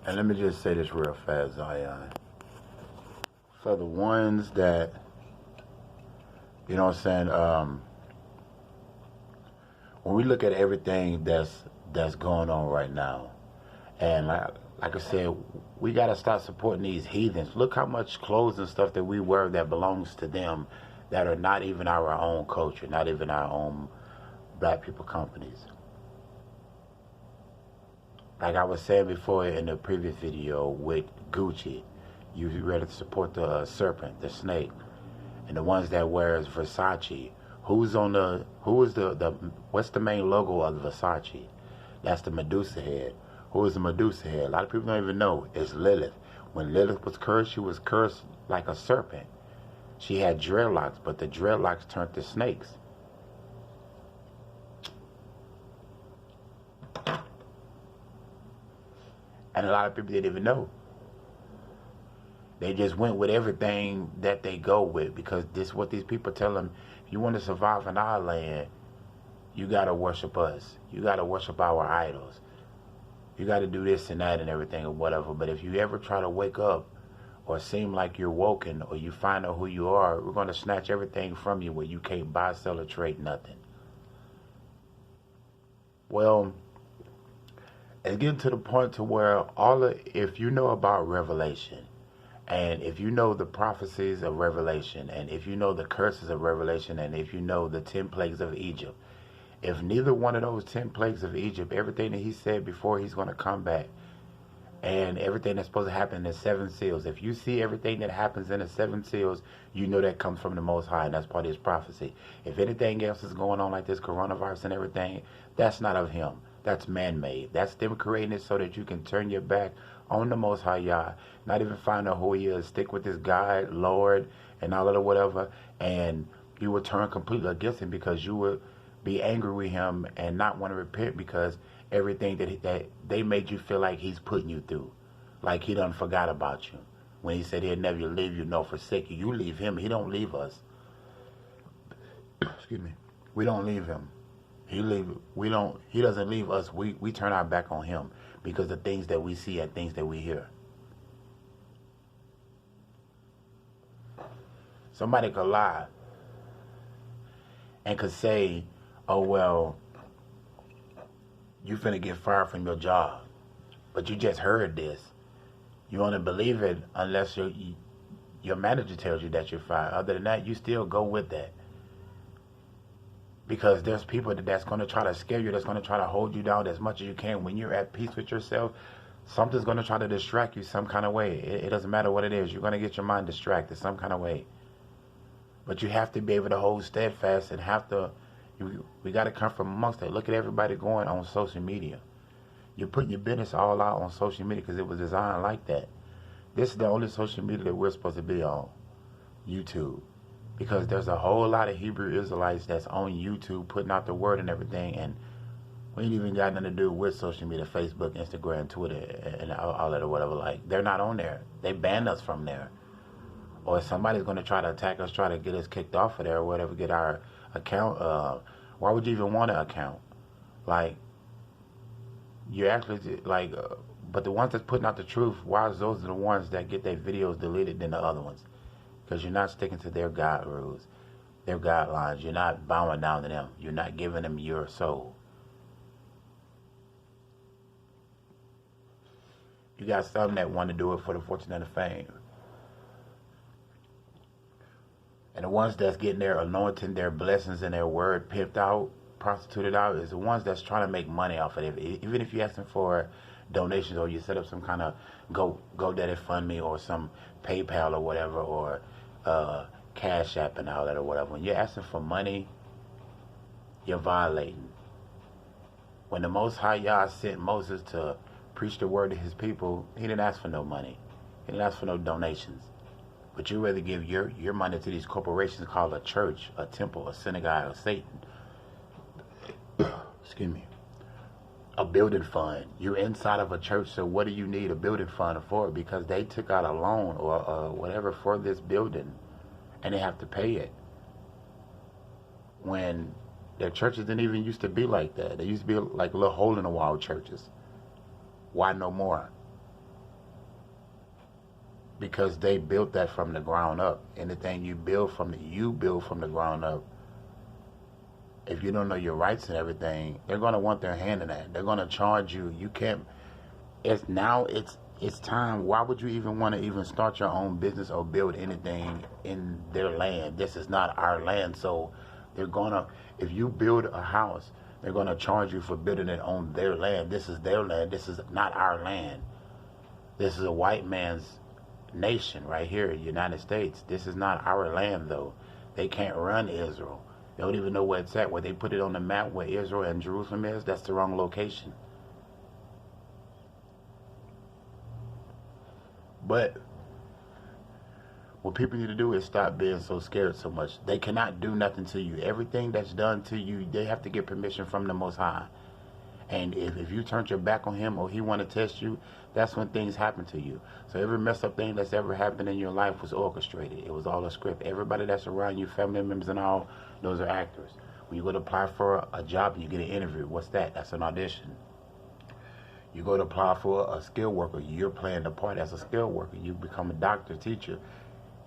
And let me just say this real fast, Zion. For the ones that, you know what I'm saying, when we look at everything that's going on right now, and like I said, we got to start supporting these heathens. Look how much clothes and stuff that we wear that belongs to them that are not even our own culture, not even our own black people companies. Like I was saying before in the previous video with Gucci, you ready to support the serpent, the snake, and the ones that wears Versace. Who is the what's the main logo of Versace? That's the Medusa head. Who is the Medusa head? A lot of people don't even know. It's Lilith. When Lilith was cursed, she was cursed like a serpent. She had dreadlocks, but the dreadlocks turned to snakes. And a lot of people didn't even know. They just went with everything that they go with, because this is what these people tell them. If you want to survive in our land, you got to worship us. You got to worship our idols. You got to do this and that and everything or whatever. But if you ever try to wake up or seem like you're woken or you find out who you are, we're going to snatch everything from you where you can't buy, sell, or trade nothing. Well, it's getting to the point to where if you know about Revelation, and if you know the prophecies of Revelation, and if you know the curses of Revelation, and if you know the 10 plagues of Egypt, if neither one of those 10 plagues of Egypt, everything that he said before he's going to come back, and everything that's supposed to happen in the 7 seals, if you see everything that happens in the 7 seals, you know that comes from the Most High, and that's part of his prophecy. If anything else is going on like this coronavirus and everything, that's not of him. That's man-made. That's them creating it so that you can turn your back on the Most High Yah, not even find out who he is, stick with this God, Lord, and all of the whatever, and you will turn completely against him because you will be angry with him and not want to repent because everything that they made you feel like he's putting you through, like he done forgot about you. When he said he'll never leave you nor forsake you, you leave him. He don't leave us. Excuse me. We don't leave him. He doesn't leave us. We turn our back on him because of things that we see and things that we hear. Somebody could lie and could say, oh, well, you finna get fired from your job. But you just heard this. You only believe it unless your manager tells you that you're fired. Other than that, you still go with that. Because there's people that's going to try to scare you, that's going to try to hold you down as much as you can. When you're at peace with yourself, something's going to try to distract you some kind of way. It doesn't matter what it is. You're going to get your mind distracted some kind of way. But you have to be able to hold steadfast and we got to come from amongst that. Look at everybody going on social media. You're putting your business all out on social media because it was designed like that. This is the only social media that we're supposed to be on, YouTube. Because there's a whole lot of Hebrew Israelites that's on YouTube putting out the word and everything, and we ain't even got nothing to do with social media, Facebook, Instagram, Twitter, and all that or whatever. Like, they're not on there. They banned us from there. Or somebody's going to try to attack us, try to get us kicked off of there or whatever, get our account. Why would you even want an account? Like, you actually, like, but the ones that's putting out the truth, why is those are the ones that get their videos deleted than the other ones? Because you're not sticking to their God rules, their guidelines. You're not bowing down to them. You're not giving them your soul. You got some that want to do it for the fortune and the fame. And the ones that's getting their anointing, their blessings, and their word pimped out, prostituted out, is the ones that's trying to make money off of it. Even if you ask them for donations or you set up some kind of GoDaddy Fund Me or some PayPal or whatever, or Cash App and all that or whatever. When you're asking for money, you're violating. When the Most High Yah sent Moses to preach the word to his people, he didn't ask for no money. He didn't ask for no donations. But you rather give your money to these corporations called a church, a temple, a synagogue of Satan. Excuse me. A building fund. You're inside of a church, so what do you need a building fund for? Because they took out a loan or whatever for this building, and they have to pay it. When their churches didn't even used to be like that. They used to be like little hole-in-the-wall churches. Why no more? because they built that from the ground up. Anything you build from the ground up. If you don't know your rights and everything, they're gonna want their hand in that. They're gonna charge you. You can't. It's time. Why would you even want to even start your own business or build anything in their land? This is not our land, so they're gonna. If you build a house, they're gonna charge you for building it on their land. This is their land. This is not our land. This is a white man's nation right here, United States. This is not our land, though. They can't run Israel. They don't even know where it's at. Where they put it on the map where Israel and Jerusalem is, that's the wrong location. But what people need to do is stop being so scared so much. They cannot do nothing to you. Everything that's done to you, they have to get permission from the Most High. And if you turned your back on him or he want to test you, that's when things happen to you. So every messed up thing that's ever happened in your life was orchestrated. It was all a script. Everybody that's around you, family members and all, those are actors. When you go to apply for a job and you get an interview, what's that? That's an audition. You go to apply for a skilled worker, you're playing the part as a skilled worker. You become a doctor, teacher,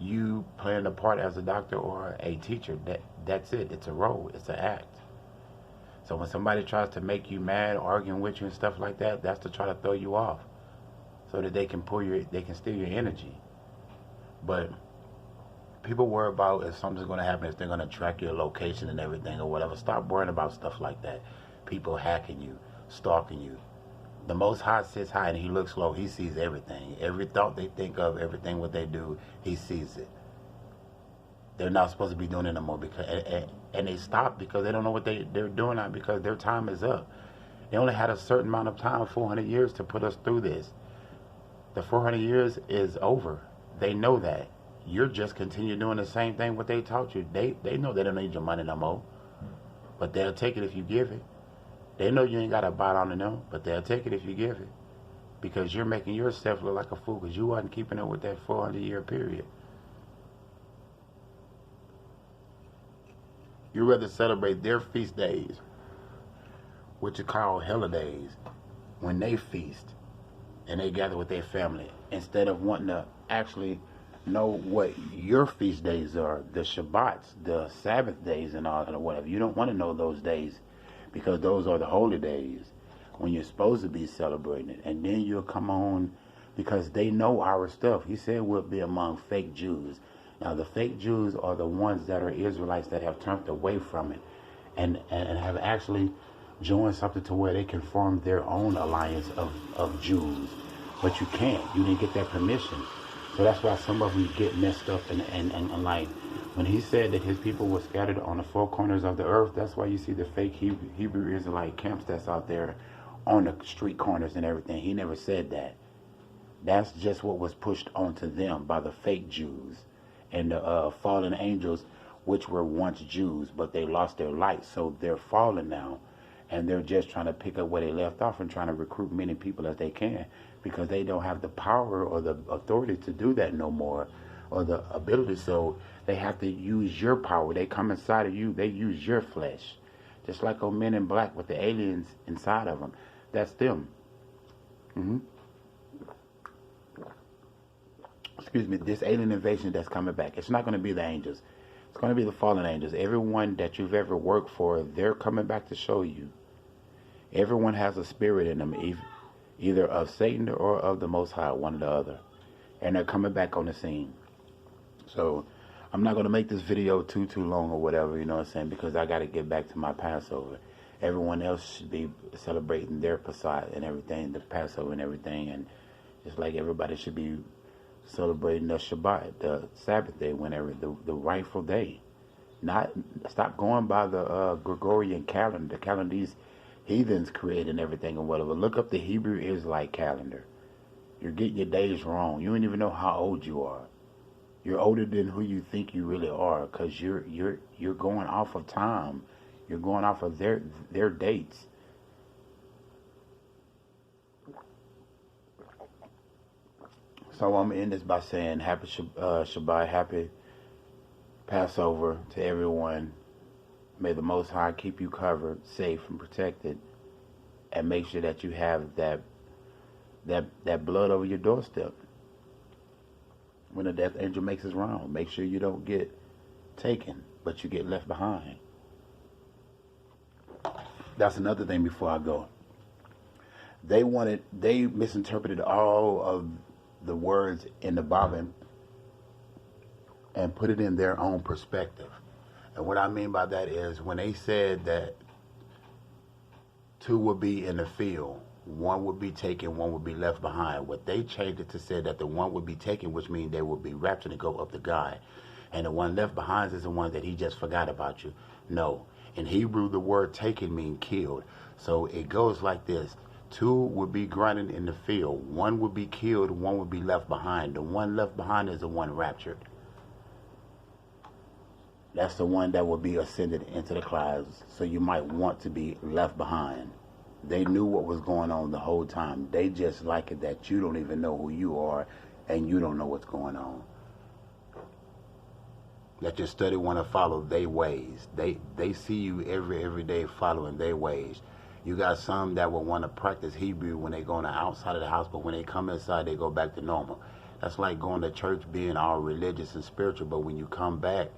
you playing the part as a doctor or a teacher. That's it. It's a role. It's an act. So when somebody tries to make you mad, arguing with you and stuff like that, that's to try to throw you off, so that they can steal your energy. But people worry about if something's going to happen, if they're going to track your location and everything or whatever. Stop worrying about stuff like that. People hacking you, stalking you. The Most High sits high and he looks low. He sees everything. Every thought they think of, everything what they do, he sees it. They're not supposed to be doing it no more, and they stop because they don't know what they're doing now, because their time is up. They only had a certain amount of time, 400 years, to put us through this. The 400 years is over. They know that. You're just continue doing the same thing what they taught you. They know they don't need your money no more, but they'll take it if you give it. They know you ain't got to bite on to them, but they'll take it if you give it, because you're making yourself look like a fool because you wasn't keeping up with that 400-year period. You rather celebrate their feast days, which are called holidays, when they feast and they gather with their family, instead of wanting to actually know what your feast days are, the Shabbats, the Sabbath days and all or whatever. You don't want to know those days, because those are the holy days when you're supposed to be celebrating it. And then you'll come on, because they know our stuff. He said we'll be among fake Jews. Now, the fake Jews are the ones that are Israelites that have turned away from it and have actually joined something to where they can form their own alliance of Jews. But you can't. You didn't get that permission. So that's why some of them get messed up. And like, when he said that his people were scattered on the four corners of the earth, that's why you see the fake Hebrew Israelite camps that's out there on the street corners and everything. He never said that. That's just what was pushed onto them by the fake Jews and the fallen angels, which were once Jews, but they lost their light, so they're fallen now, and they're just trying to pick up where they left off and trying to recruit many people as they can, because they don't have the power or the authority to do that no more, or the ability. So they have to use your power. They come inside of you. They use your flesh, just like on Men in Black with the aliens inside of them. That's them. Excuse me, this alien invasion that's coming back, it's not going to be the angels. It's going to be the fallen angels. Everyone that you've ever worked for, they're coming back to show you. Everyone has a spirit in them, either of Satan or of the Most High, one or the other. And they're coming back on the scene. So I'm not going to make this video too long or whatever, you know what I'm saying, because I got to get back to my Passover. Everyone else should be celebrating their Passat and everything, the Passover and everything. And just like everybody should be celebrating the Shabbat, the Sabbath day, whenever the rightful day. Not stop going by the Gregorian calendar, the calendar these heathens create and everything and whatever. Look up the Hebrew Israelite calendar. You're getting your days wrong. You don't even know how old you are. You're older than who you think you really are, because you're going off of time. You're going off of their dates. So I'm going to end this by saying happy Shabbat, happy Passover to everyone. May the Most High keep you covered, safe, and protected, and make sure that you have that blood over your doorstep. when the death angel makes his round. Make sure you don't get taken, but you get left behind. That's another thing before I go. They misinterpreted all of the words in the Bible and put it in their own perspective. And what I mean by that is when they said that two would be in the field, one would be taken, one would be left behind. What they changed it to say that the one would be taken, which means they would be raptured and go up to God. And the one left behind is the one that he just forgot about you. No. In Hebrew, the word taken means killed. So it goes like this. Two would be grinding in the field. One would be killed, one would be left behind. The one left behind is the one raptured. That's the one that will be ascended into the clouds. So you might want to be left behind. They knew what was going on the whole time. They just like it that you don't even know who you are and you don't know what's going on. That your study want to follow their ways. They see you every day following their ways. You got some that will want to practice Hebrew when they go on the outside of the house, but when they come inside, they go back to normal. That's like going to church, being all religious and spiritual, but when you come back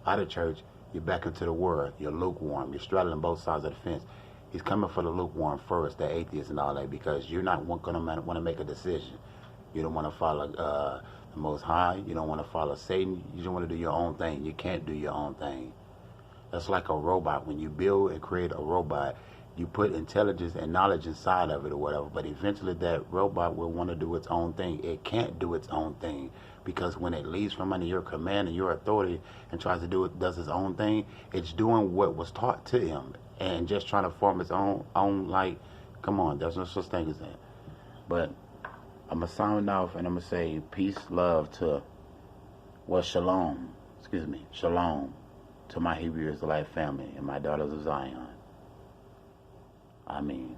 out of church, you're back into the world. You're lukewarm. You're straddling both sides of the fence. He's coming for the lukewarm first, the atheist and all that, because you're not going to want to make a decision. You don't want to follow the Most High. You don't want to follow Satan. You just want to do your own thing. You can't do your own thing. That's like a robot. When you build and create a robot, you put intelligence and knowledge inside of it or whatever, but eventually that robot will want to do its own thing. It can't do its own thing because when it leaves from under your command and your authority and tries to does its own thing, it's doing what was taught to him and just trying to form its own like, come on, there's no such thing as that. But I'm going to sound off and I'm going to say peace, love to, shalom to my Hebrew Israelite family and my daughters of Zion. I mean.